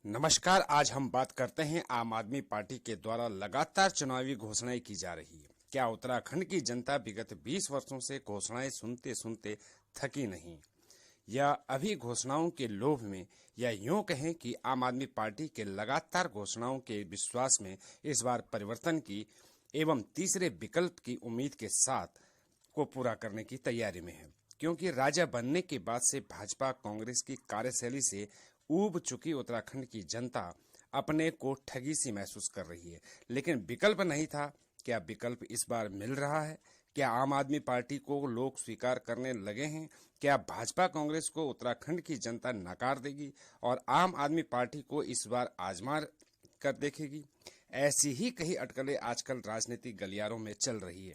नमस्कार। आज हम बात करते हैं आम आदमी पार्टी के द्वारा लगातार चुनावी घोषणाएं की जा रही है। क्या उत्तराखंड की जनता विगत 20 वर्षों से घोषणाएं सुनते सुनते थकी नहीं, या अभी घोषणाओं के लोभ में, या यूं कहें कि आम आदमी पार्टी के लगातार घोषणाओं के विश्वास में इस बार परिवर्तन की एवं तीसरे विकल्प की उम्मीद के साथ को पूरा करने की तैयारी में है। क्योंकि राजा बनने के बाद से भाजपा कांग्रेस की कार्यशैली से ऊब चुकी उत्तराखंड की जनता अपने को ठगी सी महसूस कर रही है। लेकिन विकल्प नहीं था। क्या विकल्प इस बार मिल रहा है? क्या आम आदमी पार्टी को लोग स्वीकार करने लगे हैं? क्या भाजपा कांग्रेस को उत्तराखंड की जनता नकार देगी और आम आदमी पार्टी को इस बार आजमा कर देखेगी? ऐसी ही कई अटकलें आजकल राजनीतिक गलियारों में चल रही है।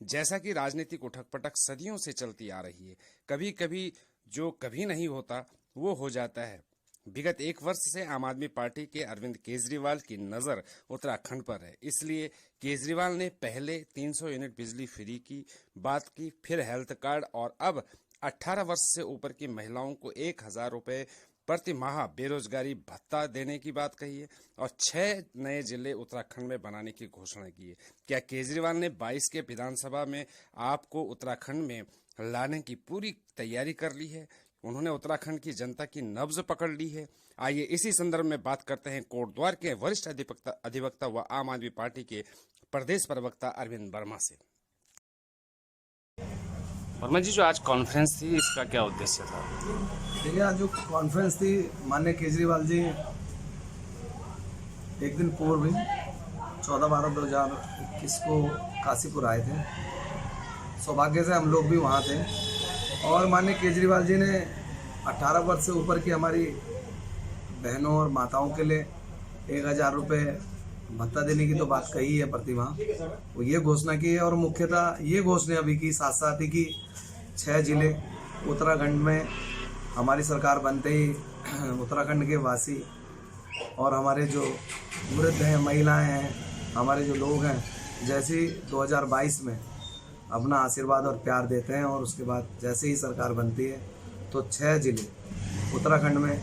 जैसा कि राजनीतिक उठक पटक सदियों से चलती आ रही है, कभी कभी जो कभी नहीं होता वो हो जाता है। विगत 1 वर्ष से आम आदमी पार्टी के अरविंद केजरीवाल की नज़र उत्तराखंड पर है। इसलिए केजरीवाल ने पहले 300 यूनिट बिजली फ्री की बात की, फिर हेल्थ कार्ड, और अब 18 वर्ष से ऊपर की महिलाओं को 1000 रुपये प्रति माह बेरोजगारी भत्ता देने की बात कही है, और 6 नए जिले उत्तराखंड में बनाने की घोषणा की है। क्या केजरीवाल ने 22 के विधानसभा में आपको उत्तराखंड में लाने की पूरी तैयारी कर ली है? उन्होंने उत्तराखंड की जनता की नब्ज पकड़ ली है। आइए इसी संदर्भ में बात करते हैं कोटद्वार के वरिष्ठ अधिवक्ता व आम आदमी पार्टी के प्रदेश प्रवक्ता अरविंद वर्मा से। वर्मा जी, जो आज कॉन्फ्रेंस थी, इसका क्या उद्देश्य था? देखिए, आज जो कॉन्फ्रेंस थी, माननीय केजरीवाल जी एक दिन पूर्व 14/12/2021 को काशीपुर आए थे। सौभाग्य से हम लोग भी वहाँ थे, और माननीय केजरीवाल जी ने 18 वर्ष से ऊपर की हमारी बहनों और माताओं के लिए 1000 रुपये भत्ता देने की तो बात कही है प्रति माह। वो ये घोषणा की है, और मुख्यतः ये घोषणा भी की साथ साथ ही कि 6 जिले उत्तराखंड में हमारी सरकार बनते ही उत्तराखंड के वासी और हमारे जो वृद्ध हैं, महिलाएं हैं, हमारे जो लोग हैं, जैसे 2022 में अपना आशीर्वाद और प्यार देते हैं, और उसके बाद जैसे ही सरकार बनती है तो 6 जिले उत्तराखंड में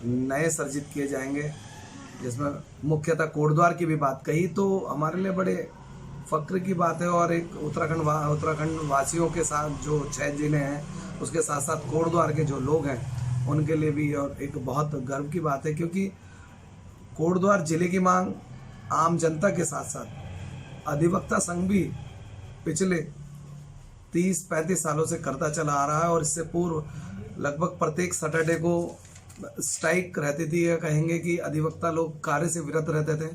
नए सर्जित किए जाएंगे, जिसमें मुख्यतः कोटद्वार की भी बात कही। तो हमारे लिए बड़े फक्र की बात है, और एक उत्तराखंड वासियों के साथ जो 6 जिले हैं, उसके साथ साथ कोटद्वार के जो लोग हैं उनके लिए भी और एक बहुत गर्व की बात है। क्योंकि कोटद्वार जिले की मांग आम जनता के साथ साथ अधिवक्ता संघ भी पिछले 30-35 सालों से करता चला आ रहा है, और इससे पूर्व लगभग प्रत्येक सैटरडे को स्ट्राइक रहती थी, या कहेंगे कि अधिवक्ता लोग कार्य से विरत रहते थे।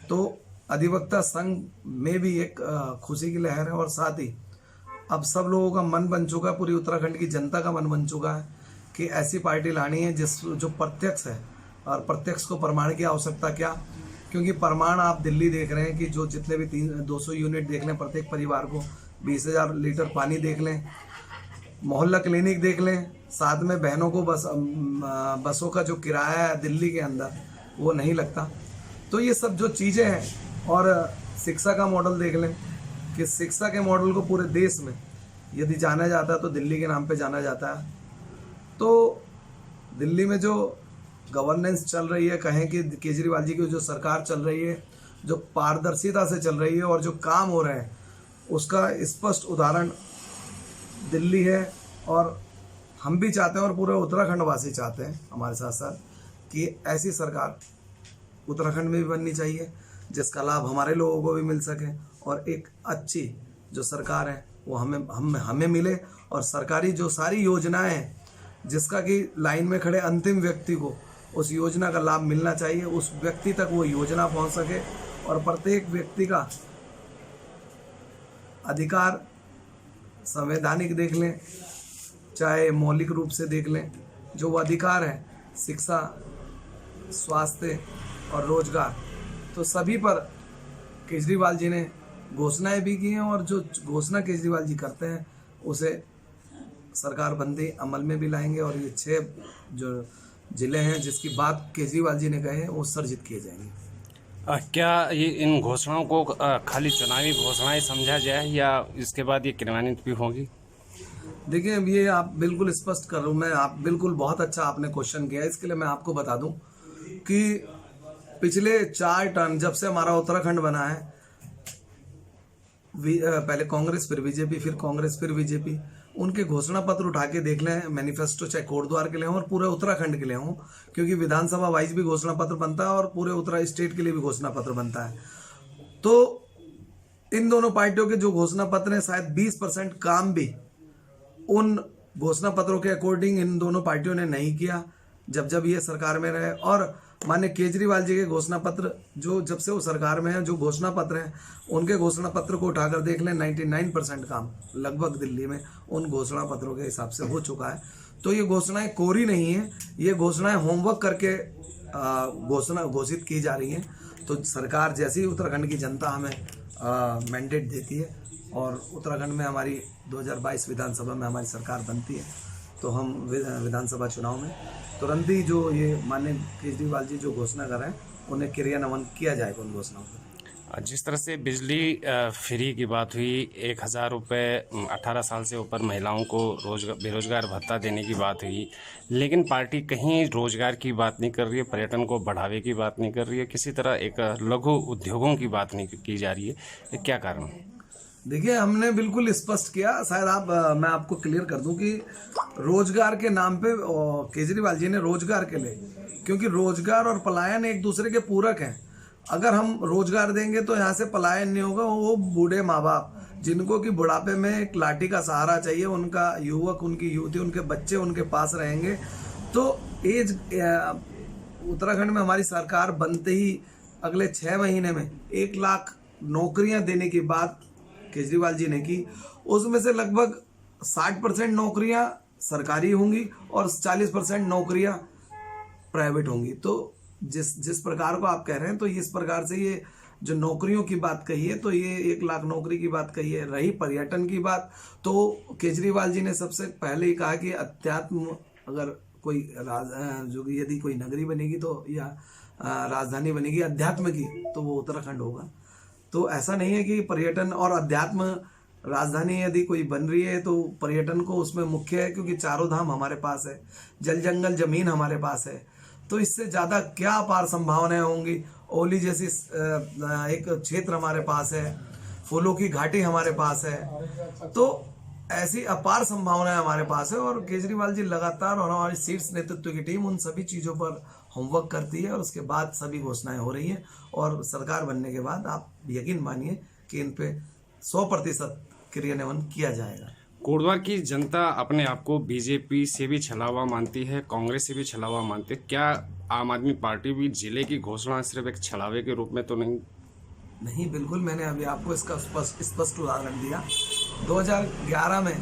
तो अधिवक्ता संघ में भी एक खुशी की लहर है, और साथ ही अब सब लोगों का मन बन चुका है, पूरी उत्तराखंड की जनता का मन बन चुका है कि ऐसी पार्टी लानी है जो प्रत्यक्ष है, और प्रत्यक्ष को प्रमाण की आवश्यकता क्या? क्योंकि प्रमाण आप दिल्ली देख रहे हैं कि जो जितने भी 200 यूनिट देख लें प्रत्येक परिवार को, 20,000 लीटर पानी देख लें, मोहल्ला क्लिनिक देख लें, साथ में बहनों को बसों का जो किराया है दिल्ली के अंदर वो नहीं लगता। तो ये सब जो चीज़ें हैं, और शिक्षा का मॉडल देख लें कि शिक्षा के मॉडल को पूरे देश में यदि जाना जाता है तो दिल्ली के नाम पे जाना जाता है। तो दिल्ली में जो गवर्नेंस चल रही है, कहें कि केजरीवाल जी की जो सरकार चल रही है, जो पारदर्शिता से चल रही है, और जो काम हो रहे हैं, उसका स्पष्ट उदाहरण दिल्ली है। और हम भी चाहते हैं, और पूरे उत्तराखंड वासी चाहते हैं हमारे साथ साथ, कि ऐसी सरकार उत्तराखंड में भी बननी चाहिए, जिसका लाभ हमारे लोगों को भी मिल सके, और एक अच्छी जो सरकार है वो हमें मिले, और सरकारी जो सारी योजनाएं हैं, जिसका कि लाइन में खड़े अंतिम व्यक्ति को उस योजना का लाभ मिलना चाहिए, उस व्यक्ति तक वो योजना पहुंच सके, और प्रत्येक व्यक्ति का अधिकार संवैधानिक देख लें, चाहे मौलिक रूप से देख लें, जो वो अधिकार है शिक्षा, स्वास्थ्य और रोजगार, तो सभी पर केजरीवाल जी ने घोषणाएं भी की हैं, और जो घोषणा केजरीवाल जी करते हैं उसे सरकार बंदी अमल में भी लाएंगे, और ये 6 जो जिले हैं जिसकी बात केजरीवाल जी ने कहे हैं वो सर्जित किए जाएंगे। क्या ये इन घोषणाओं को खाली चुनावी घोषणाएं समझा जाए, या इसके बाद ये क्रियान्वित भी होगी? देखिए, अब ये आप बिल्कुल स्पष्ट कर रहा हूँ मैं, आप बिल्कुल बहुत अच्छा आपने क्वेश्चन किया है, इसके लिए मैं आपको बता दूं कि पिछले 4 टर्म जब से हमारा उत्तराखंड बना है, पहले कांग्रेस फिर बीजेपी, फिर कांग्रेस फिर बीजेपी, उनके घोषणा पत्र उठा के देख लें, मैनिफेस्टो चाहे कोटद्वार के लिए हों और पूरे उत्तराखंड के लिए हों, क्योंकि विधानसभा वाइज भी घोषणा पत्र बनता है और पूरे उत्तरा स्टेट के लिए भी घोषणा पत्र बनता है। तो इन दोनों पार्टियों के जो घोषणा पत्र हैं, शायद 20% काम भी उन घोषणा पत्रों के अकॉर्डिंग इन दोनों पार्टियों ने नहीं किया जब ये सरकार में रहे। और माननीय केजरीवाल जी के घोषणा पत्र जो जब से वो सरकार में है, जो घोषणा पत्र हैं, उनके घोषणा पत्र को उठाकर देख लें, 99% काम लगभग दिल्ली में उन घोषणा पत्रों के हिसाब से हो चुका है। तो ये घोषणाएं कोरी नहीं है, ये घोषणाएं होमवर्क करके घोषित की जा रही हैं। तो सरकार जैसी उत्तराखंड की जनता हमें मैंडेट देती है और उत्तराखंड में हमारी 2022 विधानसभा में हमारी सरकार बनती है, तो हम विधानसभा चुनाव में तुरंत ही जो ये माननीय केजरीवाल जी जो घोषणा कर रहे हैं, उन्हें क्रियान्वयन किया जाएगा उन घोषणाओं को। जिस तरह से बिजली फ्री की बात हुई, 1000 रुपये 18 साल से ऊपर महिलाओं को बेरोजगार भत्ता देने की बात हुई, लेकिन पार्टी कहीं रोजगार की बात नहीं कर रही है, पर्यटन को बढ़ावे की बात नहीं कर रही है, किसी तरह एक लघु उद्योगों की बात नहीं की जा रही है। ये क्या कारण है? देखिए, हमने बिल्कुल स्पष्ट किया, शायद मैं आपको क्लियर कर दूं कि रोजगार के नाम पे केजरीवाल जी ने रोजगार के लिए, क्योंकि रोजगार और पलायन एक दूसरे के पूरक हैं। अगर हम रोजगार देंगे तो यहाँ से पलायन नहीं होगा। वो बूढ़े माँ बाप जिनको कि बुढ़ापे में एक लाठी का सहारा चाहिए, उनका युवक, उनकी युवती, उनके बच्चे उनके पास रहेंगे। तो एज उत्तराखंड में हमारी सरकार बनते ही अगले 6 महीने में 1 लाख नौकरियां देने की बात केजरीवाल जी ने की। उसमें से लगभग 60% नौकरियां सरकारी होंगी और 40% नौकरियां प्राइवेट होंगी। तो जिस प्रकार को आप कह रहे हैं, तो इस प्रकार से ये जो नौकरियों की बात कही है, तो ये 1 लाख नौकरी की बात कही है। रही पर्यटन की बात, तो केजरीवाल जी ने सबसे पहले ही कहा कि अध्यात्म, अगर कोई जो यदि कोई नगरी बनेगी तो या राजधानी बनेगी अध्यात्म की, तो वो उत्तराखंड होगा। तो ऐसा नहीं है कि पर्यटन और अध्यात्म राजधानी यदि कोई बन रही है तो पर्यटन को उसमें मुख्य है, क्योंकि चारों धाम हमारे पास है, जल जंगल जमीन हमारे पास है। तो इससे ज़्यादा क्या अपार संभावनाएं होंगी। ओली जैसी एक क्षेत्र हमारे पास है, फूलों की घाटी हमारे पास है, तो ऐसी अपार संभावनाएं हमारे पास है। और केजरीवाल जी लगातार, और हमारी शीर्ष नेतृत्व की टीम उन सभी चीज़ों पर होमवर्क करती है और उसके बाद सभी घोषणाएं हो रही हैं। और सरकार बनने के बाद आप यकीन मानिए कि इन पे 100% क्रियान्वयन किया जाएगा। कोटद्वार की जनता अपने आप को बीजेपी से भी छला हुआ मानती है, कांग्रेस से भी छला हुआ मानती है। क्या आम आदमी पार्टी भी जिले की घोषणा सिर्फ एक छलावे के रूप में तो नहीं? बिल्कुल, मैंने अभी आपको इसका स्पष्ट उदाहरण दिया। 2011 में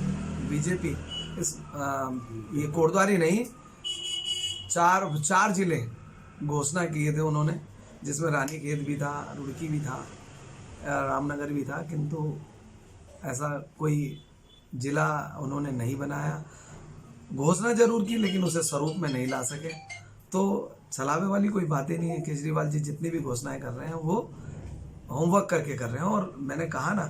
बीजेपी ये कोटद्वार ही नहीं, 4 जिले घोषणा किए थे उन्होंने, जिसमें रानीखेत भी था, रुड़की भी था, रामनगर भी था, किंतु ऐसा कोई जिला उन्होंने नहीं बनाया। घोषणा जरूर की, लेकिन उसे स्वरूप में नहीं ला सके। तो छलावे वाली कोई बातें नहीं है। केजरीवाल जी जितनी भी घोषणाएं कर रहे हैं वो होमवर्क करके कर रहे हैं। और मैंने कहा ना,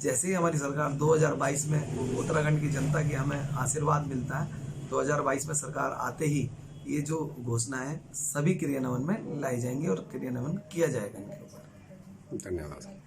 जैसे ही हमारी सरकार 2022 में उत्तराखंड की जनता की हमें आशीर्वाद मिलता है, 2022 में सरकार आते ही ये जो घोषणाएं सभी क्रियान्वयन में लाई जाएंगी और क्रियान्वयन किया जाएगा इनके ऊपर। धन्यवाद।